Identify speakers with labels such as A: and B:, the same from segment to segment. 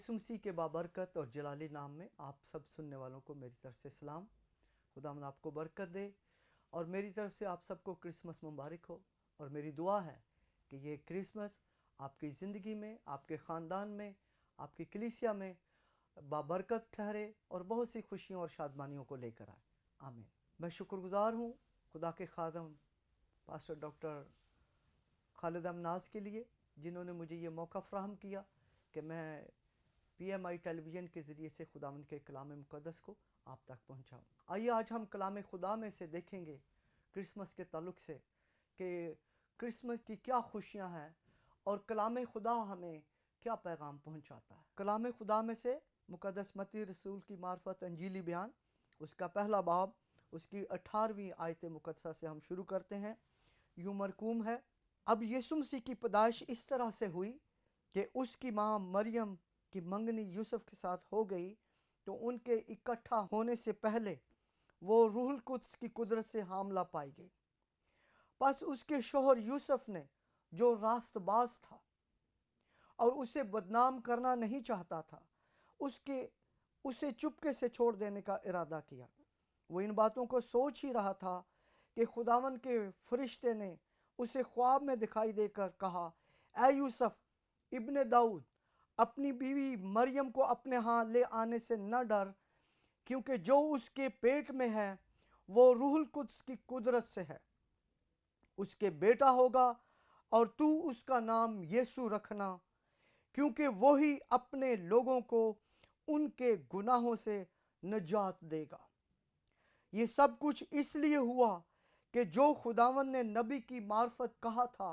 A: यीशु मसीह के बाबरकत और जलाली नाम में आप सब सुनने वालों को मेरी तरफ से सलाम। खुदावंद आपको बरकत दे और मेरी तरफ से आप सबको क्रिसमस मुबारक हो। और मेरी दुआ है कि ये क्रिसमस आपकी ज़िंदगी में, आपके ख़ानदान में, आपकी कलीसिया में बाबरकत ठहरे और बहुत सी खुशियों और शादमानियों को लेकर आए। आमीन। मैं शुक्रगुजार हूँ खुदा के खादम पास्टर डॉक्टर खालिद अमनाज के लिए, जिन्होंने मुझे ये मौका फ़राहम किया कि मैं PMI टेलीविज़न के ज़रिए से खुदावंद के कलाम मुक़द्दस को आप तक पहुँचाऊँ। आइए आज हम कलाम खुदा में से देखेंगे क्रिसमस के ताल्लुक़ से कि क्रिसमस की क्या खुशियाँ हैं और कलाम खुदा हमें क्या पैगाम पहुँचाता है। कलाम खुदा में से मुक़द्दस मत्ती रसूल की मार्फत अंजीली बयान, उसका पहला बाब, उसकी 18वीं आयत मुक़द्दसा से हम शुरू करते हैं। यूँ मरकूम है, अब यीशु मसीह की पैदाइश इस तरह से हुई कि उसकी माँ मरियम की मंगनी यूसुफ के साथ हो गई, तो उनके इकट्ठा होने से पहले वो रूहुल कुद्स की कुदरत से हामला पाई गई। बस उसके शोहर यूसुफ ने, जो रास्तबाज था और उसे बदनाम करना नहीं चाहता था, उसे चुपके से छोड़ देने का इरादा किया। वो इन बातों को सोच ही रहा था कि खुदावन के फरिश्ते ने उसे ख्वाब में दिखाई देकर कहा, ऐ यूसुफ इब्ने दाऊद, अपनी बीवी मरियम को अपने यहाँ ले आने से न डर, क्योंकि जो उसके पेट में है वो रूहुल कुद्स की कुदरत से है। उसके बेटा होगा और तू उसका नाम यीशु रखना, क्योंकि वो ही अपने लोगों को उनके गुनाहों से निजात देगा। ये सब कुछ इसलिए हुआ कि जो खुदावन ने नबी की मार्फत कहा था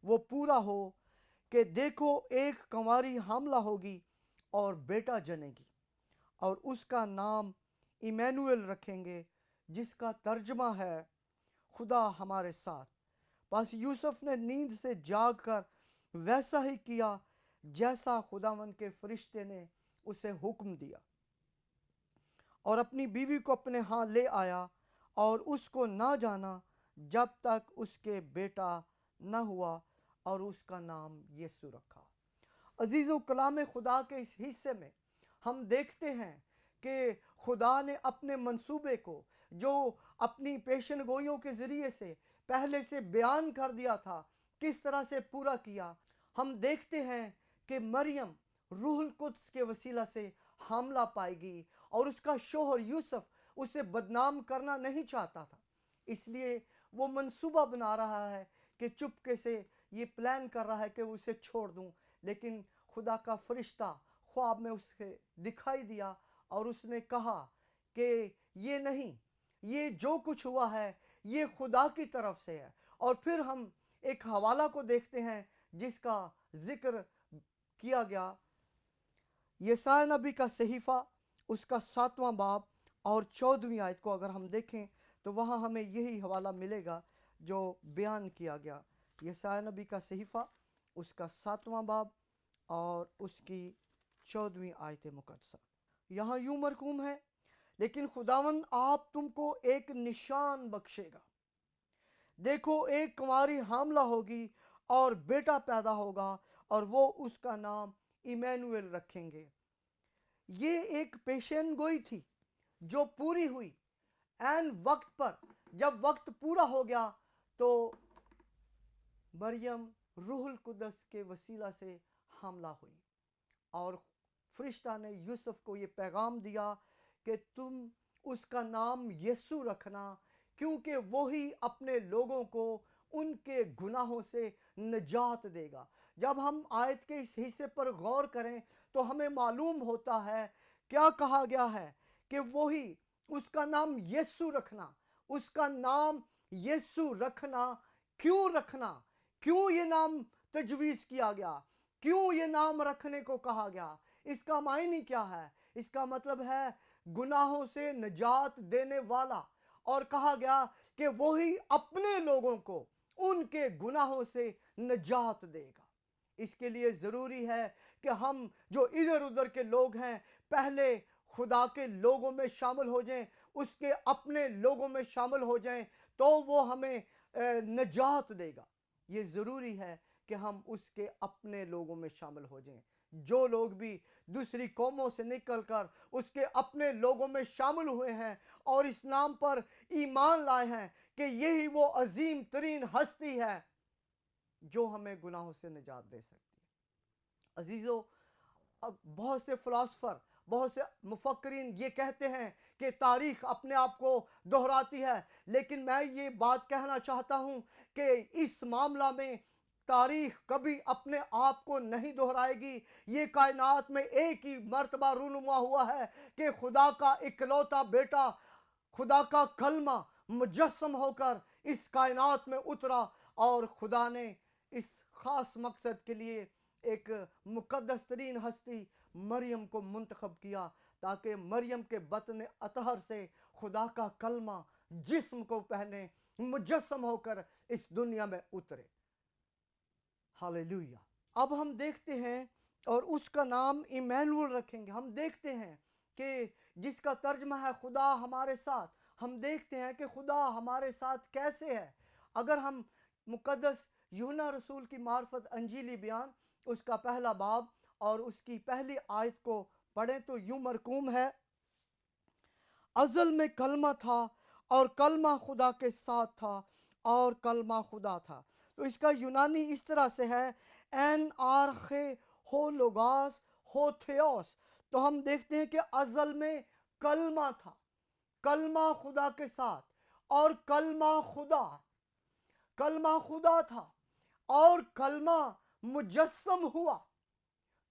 A: वो पूरा हो, कि देखो एक कंवारी हामला होगी और बेटा जनेगी और उसका नाम इमैनुएल रखेंगे, जिसका तर्जमा है खुदा हमारे साथ। बस यूसुफ ने नींद से जाग कर वैसा ही किया जैसा खुदावन के फरिश्ते ने उसे हुक्म दिया, और अपनी बीवी को अपने यहाँ ले आया और उसको ना जाना जब तक उसके बेटा न हुआ, और उसका नाम यीशु रखा। अजीज़ों, कलाम खुदा के इस हिस्से में हम देखते हैं कि खुदा ने अपने मंसूबे को, जो अपनी पेशन गोइयों के ज़रिए से पहले से बयान कर दिया था, किस तरह से पूरा किया। हम देखते हैं कि मरियम रूहुल कुद्स के वसीला से हामला पाएगी और उसका शोहर यूसुफ उसे बदनाम करना नहीं चाहता था, इसलिए वो मंसूबा बना रहा है कि चुपके से ये प्लान कर रहा है कि उसे छोड़ दूं। लेकिन खुदा का फरिश्ता ख्वाब में उससे दिखाई दिया और उसने कहा कि ये नहीं, ये जो कुछ हुआ है ये खुदा की तरफ से है। और फिर हम एक हवाला को देखते हैं जिसका जिक्र किया गया, यशायाह नबी का सहीफ़ा, उसका 7वां बाब और 14वीं आयत को अगर हम देखें तो वहाँ हमें यही हवाला मिलेगा जो बयान किया गया। यशायाह नबी का सहीफ़ा, उसका 7वां बाब और उसकी 14वीं आयत मुक़द्दसा। यहाँ यूँ मरकूम है, लेकिन खुदावंद आप तुमको एक निशान बख्शेगा। देखो एक कुंवारी हामला होगी और बेटा पैदा होगा और वो उसका नाम इमैनुएल रखेंगे। ये एक पेशन गोई थी जो पूरी हुई एन वक्त पर। जब वक्त पूरा हो गया तो मरियम रूहुल कुद्स के वसीला से हामला हुई और फरिश्ता ने यूसुफ को ये पैगाम दिया कि तुम उसका नाम यीशु रखना, क्योंकि वो ही अपने लोगों को उनके गुनाहों से निजात देगा। जब हम आयत के इस हिस्से पर गौर करें तो हमें मालूम होता है क्या कहा गया है कि वो ही उसका नाम यीशु रखना। उसका नाम यीशु रखना, क्यों रखना, क्यों ये नाम तजवीज़ किया गया, क्यों ये नाम रखने को कहा गया, इसका मायने क्या है? इसका मतलब है गुनाहों से निजात देने वाला। और कहा गया कि वो ही अपने लोगों को उनके गुनाहों से निजात देगा। इसके लिए ज़रूरी है कि हम जो इधर उधर के लोग हैं पहले खुदा के लोगों में शामिल हो जाएं, उसके अपने लोगों में शामिल हो जाएं, तो वो हमें निजात देगा। ये ज़रूरी है कि हम उसके अपने लोगों में शामिल हो जाएं। جو لوگ بھی دوسری قوموں سے نکل کر اس کے اپنے لوگوں میں شامل ہوئے ہیں اور اس نام پر ایمان لائے ہیں کہ یہی وہ عظیم ترین ہستی ہے جو ہمیں گناہوں سے نجات دے سکتی ہے۔ عزیزو، بہت سے فلاسفر، بہت سے مفکرین یہ کہتے ہیں کہ تاریخ اپنے آپ کو دہراتی ہے، لیکن میں یہ بات کہنا چاہتا ہوں کہ اس معاملہ میں تاریخ کبھی اپنے آپ کو نہیں دہرائے گی۔ یہ کائنات میں ایک ہی مرتبہ رونما ہوا ہے کہ خدا کا اکلوتا بیٹا، خدا کا کلمہ مجسم ہو کر اس کائنات میں اترا، اور خدا نے اس خاص مقصد کے لیے ایک مقدس ترین ہستی مریم کو منتخب کیا، تاکہ مریم کے بطن اطہر سے خدا کا کلمہ جسم کو پہنے، مجسم ہو کر اس دنیا میں اترے۔ ہاللیلویہ۔ اب ہم دیکھتے ہیں، اور اس کا نام ایمینول رکھیں گے۔ ہم دیکھتے ہیں کہ جس کا ترجمہ ہے خدا ہمارے ساتھ۔ ہم دیکھتے ہیں کہ خدا ہمارے ساتھ کیسے ہے۔ اگر ہم مقدس یوحنا رسول کی معرفت انجیلی بیان، اس کا پہلا باب اور اس کی پہلی آیت کو پڑھیں تو یوں مرقوم ہے: ازل میں کلمہ تھا اور کلمہ خدا کے ساتھ تھا اور کلمہ خدا تھا۔ تو اس کا یونانی اس طرح سے ہے: این آرخے ہو لوگاس ہو تھیوس۔ تو ہم دیکھتے ہیں کہ ازل میں کلمہ تھا، کلمہ خدا کے ساتھ، اور کلمہ خدا تھا، اور کلمہ مجسم ہوا۔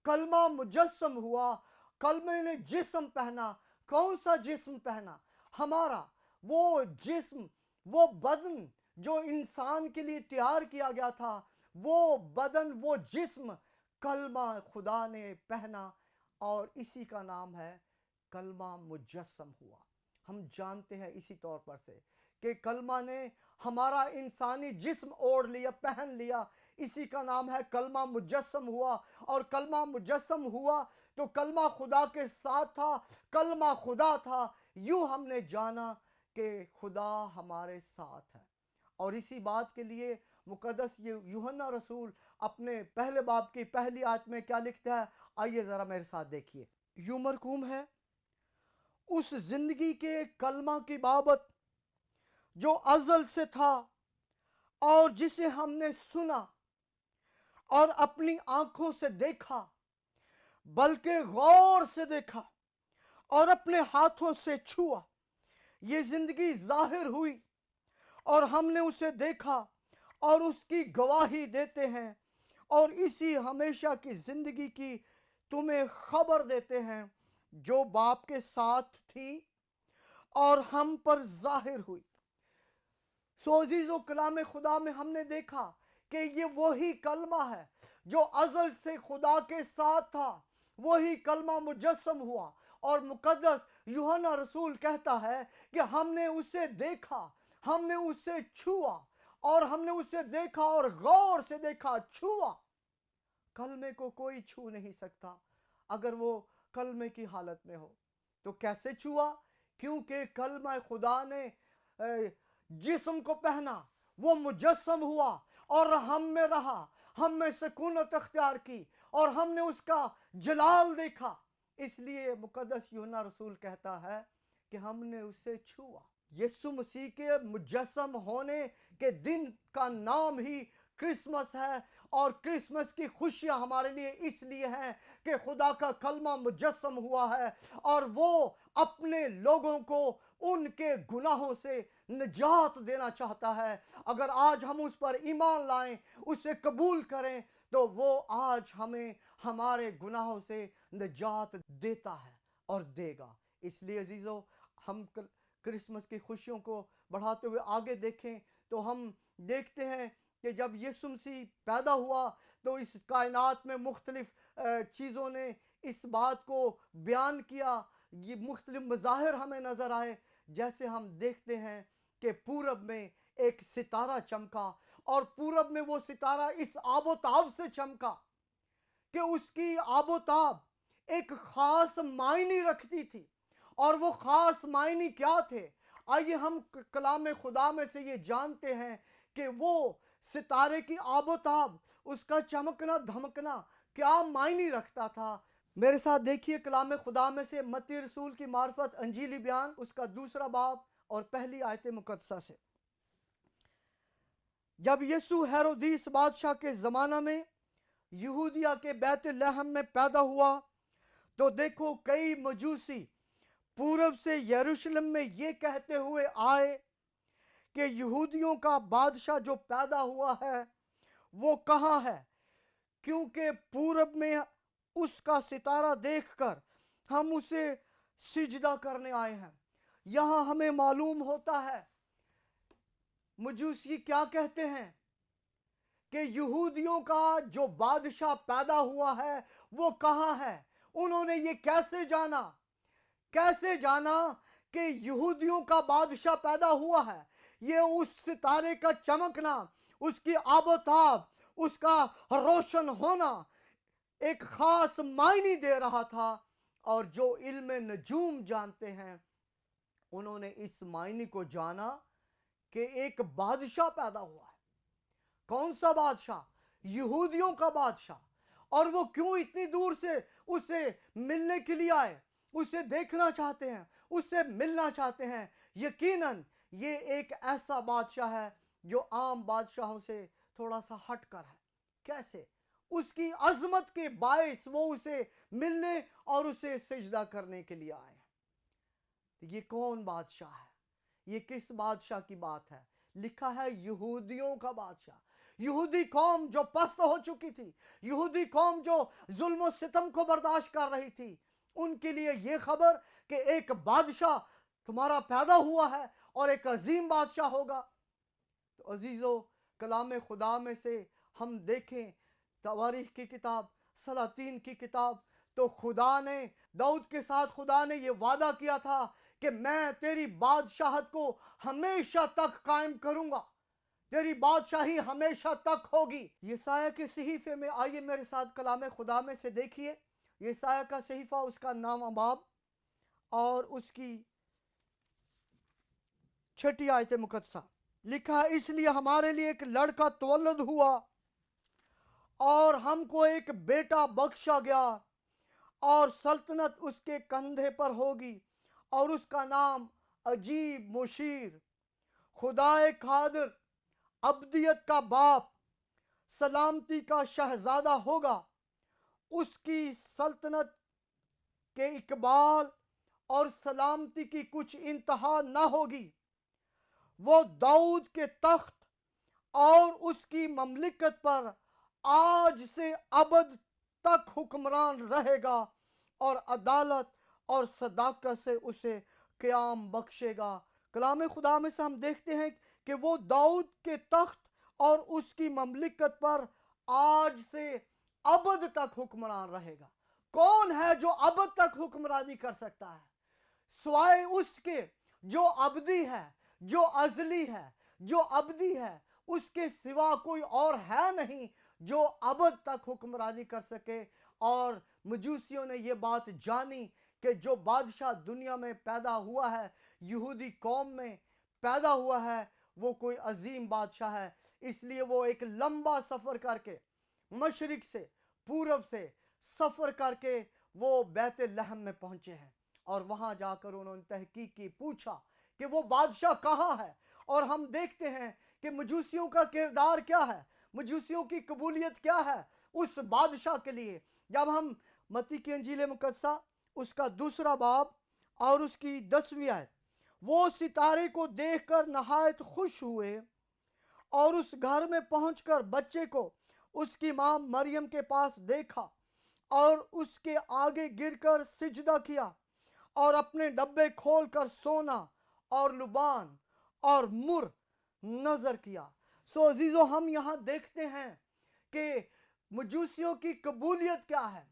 A: کلمہ مجسم ہوا، کلمے نے جسم پہنا۔ کون سا جسم پہنا؟ ہمارا وہ جسم، وہ بدن جو انسان کے لیے تیار کیا گیا تھا، وہ بدن، وہ جسم کلمہ خدا نے پہنا، اور اسی کا نام ہے کلمہ مجسم ہوا۔ ہم جانتے ہیں اسی طور پر سے کہ کلمہ نے ہمارا انسانی جسم اوڑھ لیا، پہن لیا، اسی کا نام ہے کلمہ مجسم ہوا۔ اور کلمہ مجسم ہوا تو کلمہ خدا کے ساتھ تھا، کلمہ خدا تھا۔ یوں ہم نے جانا کہ خدا ہمارے ساتھ ہے۔ اور اسی بات کے لیے مقدس یوحنا رسول اپنے پہلے باب کی پہلی آیت میں کیا لکھتا ہے؟ آئیے ذرا میرے ساتھ دیکھیے۔ یوں مرقوم ہے: اس زندگی کے کلمہ کی بابت جو ازل سے تھا اور جسے ہم نے سنا اور اپنی آنکھوں سے دیکھا، بلکہ غور سے دیکھا اور اپنے ہاتھوں سے چھوا۔ یہ زندگی ظاہر ہوئی اور ہم نے اسے دیکھا اور اس کی گواہی دیتے ہیں، اور اسی ہمیشہ کی زندگی کی تمہیں خبر دیتے ہیں جو باپ کے ساتھ تھی اور ہم پر ظاہر ہوئی۔ سو عزیزو، کلام خدا میں ہم نے دیکھا کہ یہ وہی کلمہ ہے جو ازل سے خدا کے ساتھ تھا، وہی کلمہ مجسم ہوا۔ اور مقدس یوحنا رسول کہتا ہے کہ ہم نے اسے دیکھا، ہم نے اسے چھوا، اور ہم نے اسے دیکھا اور غور سے دیکھا، چھوا۔ کلمے کو کوئی چھو نہیں سکتا اگر وہ کلمے کی حالت میں ہو۔ تو کیسے چھوا؟ کیونکہ کلمہ خدا نے جسم کو پہنا، وہ مجسم ہوا اور ہم میں رہا، ہم میں سکونت اختیار کی، اور ہم نے اس کا جلال دیکھا۔ اس لیے مقدس یوحنا رسول کہتا ہے کہ ہم نے اسے چھوا۔ یسوع مسیح کے مجسم ہونے کے دن کا نام ہی کرسمس ہے، اور کرسمس کی خوشیاں ہمارے لیے اس لیے ہیں کہ خدا کا کلمہ مجسم ہوا ہے، اور وہ اپنے لوگوں کو ان کے گناہوں سے نجات دینا چاہتا ہے۔ اگر آج ہم اس پر ایمان لائیں، اسے قبول کریں، تو وہ آج ہمیں ہمارے گناہوں سے نجات دیتا ہے اور دے گا۔ اس لیے عزیزو، ہم کرسمس کی خوشیوں کو بڑھاتے ہوئے آگے دیکھیں تو ہم دیکھتے ہیں کہ جب یسوع مسیح پیدا ہوا تو اس کائنات میں مختلف چیزوں نے اس بات کو بیان کیا، یہ مختلف مظاہر ہمیں نظر آئے۔ جیسے ہم دیکھتے ہیں کہ پورب میں ایک ستارہ چمکا، اور پورب میں وہ ستارہ اس آب و تاب سے چمکا کہ اس کی آب و تاب ایک خاص معنی رکھتی تھی۔ اور وہ خاص معنی کیا تھے؟ آئیے ہم کلام خدا میں سے یہ جانتے ہیں کہ وہ ستارے کی آب و تاب، اس کا چمکنا دھمکنا क्या मायने रखता था। मेरे साथ देखिए कलाम खुदा में से मत्ती रसूल की मार्फत अंजीली बयान उसका 2 बाब और पहली आयत मुकद्दसा से। जब यीशु हेरोदीस बादशाह के ज़माना में यहूदिया के बैतलहम में पैदा हुआ, तो देखो कई मजूसी पूरब से यरूशलेम में ये कहते हुए आए कि यहूदियों का बादशाह जो पैदा हुआ है वो कहाँ है, क्योंकि पूरब में उसका सितारा देखकर हम उसे सिजदा करने आए हैं। यहाँ हमें मालूम होता है मजूसी क्या कहते हैं कि यहूदियों का जो बादशाह पैदा हुआ है वो कहाँ है। उन्होंने ये कैसे जाना कि यहूदियों का बादशाह पैदा हुआ है। ये उस सितारे का चमकना, उसकी आबोताब, उसका रोशन होना एक खास मायने दे रहा था। और जो इल्म नजूम जानते हैं उन्होंने इस मायने को जाना कि एक बादशाह पैदा हुआ है। कौन सा बादशाह? यहूदियों का बादशाह। और वो क्यों इतनी दूर से उसे मिलने के लिए आए, उसे देखना चाहते हैं, उससे मिलना चाहते हैं। यकीनन ये एक ऐसा बादशाह है जो आम बादशाहों से थोड़ा सा हटकर है। कैसे? उसकी अजमत के बायस वो उसे मिलने और उसे सिजदा करने के लिए आए। ये कौन बादशाह है? ये किस बादशाह की बात है? लिखा है यहूदियों का बादशाह। यहूदी कौम जो पस्त हो चुकी थी, यहूदी कौम जो जुल्म सितम को बर्दाश्त कर रही थी, उनके लिए ये खबर कि एक बादशाह तुम्हारा पैदा हुआ है और एक अजीम बादशाह होगा। तो अजीजों, कलाम खुदा में से हम देखें तवारीख की किताब, सलातीन की किताब, तो खुदा ने दाऊद के साथ खुदा ने ये वादा किया था कि मैं तेरी बादशाहत को हमेशा तक कायम करूंगा, तेरी बादशाही हमेशा तक होगी। यशायाह के सहीफे में आइए मेरे साथ कलाम खुदा में से देखिए। यशायाह का सहीफा उसका 9वां बाब और उसकी 6 आयत मुकद्दसा। लिखा है, इसलिए हमारे लिए एक लड़का तवल्लुद हुआ और हमको एक बेटा बख्शा गया और सल्तनत उसके कंधे पर होगी और उसका नाम अजीब मुशीर, खुदाए कादिर, अब्दियत का बाप, सलामती का शहजादा होगा। उसकी सल्तनत के इकबाल और सलामती की कुछ इंतहा न होगी। वो दाऊद के तख्त और उसकी ममलिकत पर आज से अबद तक हुक्मरान रहेगा और अदालत और सदाकत से उसे क़याम बख्शेगा। कलाम खुदा में से हम देखते हैं कि वो दाऊद के तख्त और उसकी ममलिकत पर आज से अबद तक हुक्मरान रहेगा। कौन है जो अबद तक हुक्मरानी कर सकता है? स्वाय उसके जो अबदी है, जो अजली है, जो अबदी है। उसके सिवा कोई और है नहीं जो अबद तक हुक्मरानी कर सके। और मजूसियों ने ये बात जानी कि जो बादशाह दुनिया में पैदा हुआ है, यहूदी कौम में पैदा हुआ है, वो कोई अजीम बादशाह है। इसलिए वो एक लंबा सफ़र करके, मशरिक से, पूरब से सफ़र करके वो बैतलहम में पहुंचे हैं। और वहां जाकर उन्होंने तहकीक की, पूछा कि वो बादशाह कहाँ है। और हम देखते हैं कि मजूसियों का किरदार क्या है, मजूसियों की कबूलियत क्या है उस बादशाह के लिए। जब हम मत्ती की अंजील मुकद्दसा उसका 2 बाब और उसकी 10वीं आयत, वो सितारे को देखकर नहायत खुश हुए और उस घर में पहुंचकर बच्चे को उसकी मां मरियम के पास देखा और उसके आगे गिरकर सिजदा किया और अपने डब्बे खोलकर सोना और लुबान और मुर नजर किया। सो अजीजो, हम यहाँ देखते हैं कि मजूसियों की कबूलियत क्या है।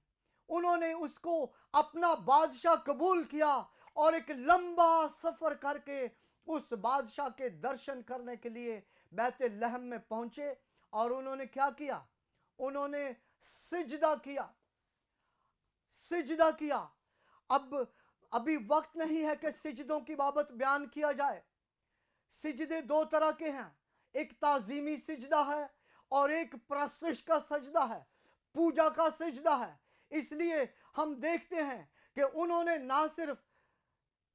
A: उन्होंने उसको अपना बादशाह कबूल किया और एक लंबा सफर करके उस बादशाह के दर्शन करने के लिए बैतलहम में पहुंचे। और उन्होंने क्या किया? उन्होंने सिजदा किया। अब अभी वक्त नहीं है कि सिजदों की बाबत बयान किया जाए। सिजदे 2 तरह के हैं, एक ताजीमी सिजदा है और एक परस्तिश का सजदा है। पूजा का सिजदा है। इसलिए हम देखते हैं कि उन्होंने ना सिर्फ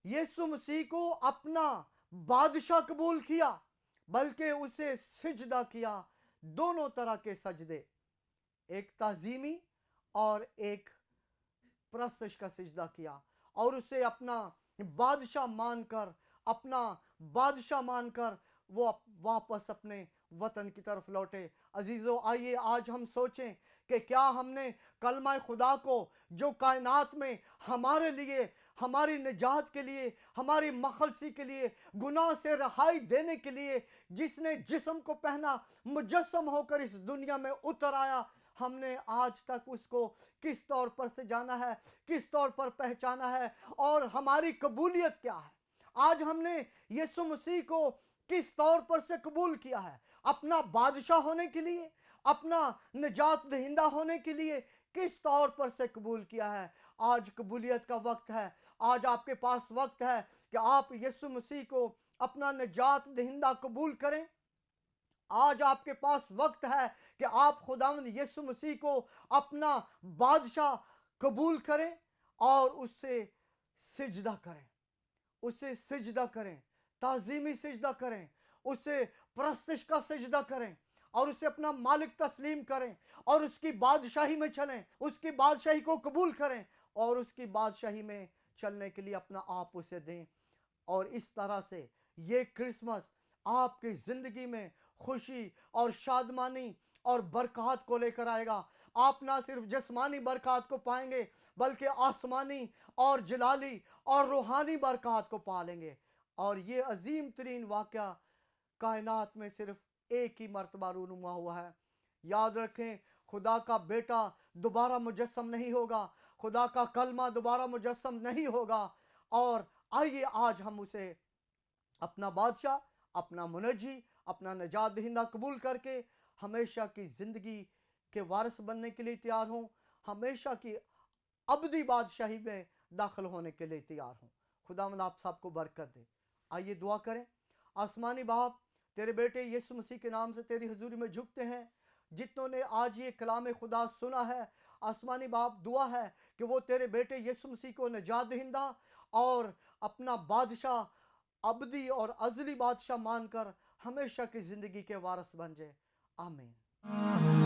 A: यीशु मसीह को अपना बादशाह कबूल किया बल्कि उसे सिजदा किया। दोनों तरह के सजदे, एक ताजीमी और एक प्रस्तश का सिजदा किया और उसे अपना बादशाह मानकर वो वापस अपने वतन की तरफ लौटे। अजीजों, आइए आज हम सोचें कि क्या हमने कलमा खुदा को जो कायनात में हमारे लिए, हमारी निजात के लिए, हमारी मखलसी के लिए, गुनाह से रहाई देने के लिए, जिसने जिस्म को पहना, मुजस्सम होकर इस दुनिया में उतर आया, हमने आज तक उसको किस तौर पर से जाना है, किस तौर पर पहचाना है और हमारी कबूलियत क्या है? आज हमने यीशु मसीह को किस तौर पर से कबूल किया है? अपना बादशाह होने के लिए, अपना निजात दहिंदा होने के लिए किस तौर पर से कबूल किया है? आज कबूलियत का वक्त है। आज आपके पास वक्त है कि आप यीशु मसीह को अपना निजात दहिंदा कबूल करें। आज आपके पास वक्त है कि आप खुदावंद यीशु मसीह को अपना बादशाह कबूल करें और उससे सिजदा करें, उसे सिजदा करें, ताजीमी सिजदा करें, उसे प्रस्तश का सिजदा करें और उसे अपना मालिक तस्लीम करें और उसकी बादशाही में चलें, उसकी बादशाही को कबूल करें और उसकी बादशाही में चलने के लिए अपना आप उसे दें। और इस तरह से ये क्रिसमस आपकी ज़िंदगी में खुशी और शादमानी और बरकत को लेकर आएगा। आप ना सिर्फ जिस्मानी बरकत को पाएंगे बल्कि आसमानी और जलाली और रूहानी बरकत को पालेंगे। और ये अजीम तरीन वाक़या कायनात में सिर्फ एक ही मर्तबा रूनुमा हुआ है। याद रखें, खुदा का बेटा दोबारा मुजस्सम नहीं होगा, खुदा का कलमा दोबारा मुजस्सम नहीं होगा। और आइए आज हम उसे अपना बादशाह, अपना मुनज्जी, अपना निजात दहिंदा कबूल करके हमेशा की ज़िंदगी के वारिस बनने के लिए तैयार हों, हमेशा की अबदी बादशाही में दाखिल होने के लिए तैयार हों। खुदावंद आप सबको बरकत दे। आइए दुआ करें। आसमानी बाप, तेरे बेटे यीशु मसीह के नाम से तेरी हुजूरी में झुकते हैं। जितनों ने आज ये कलाम खुदा सुना है, आसमानी बाप, दुआ है कि वो तेरे बेटे यीशु मसीह को निजात दहिंदा और अपना बादशाह, अबदी और अज़ली बादशाह मानकर हमेशा की ज़िंदगी के वारिस बन जाए। आमीन।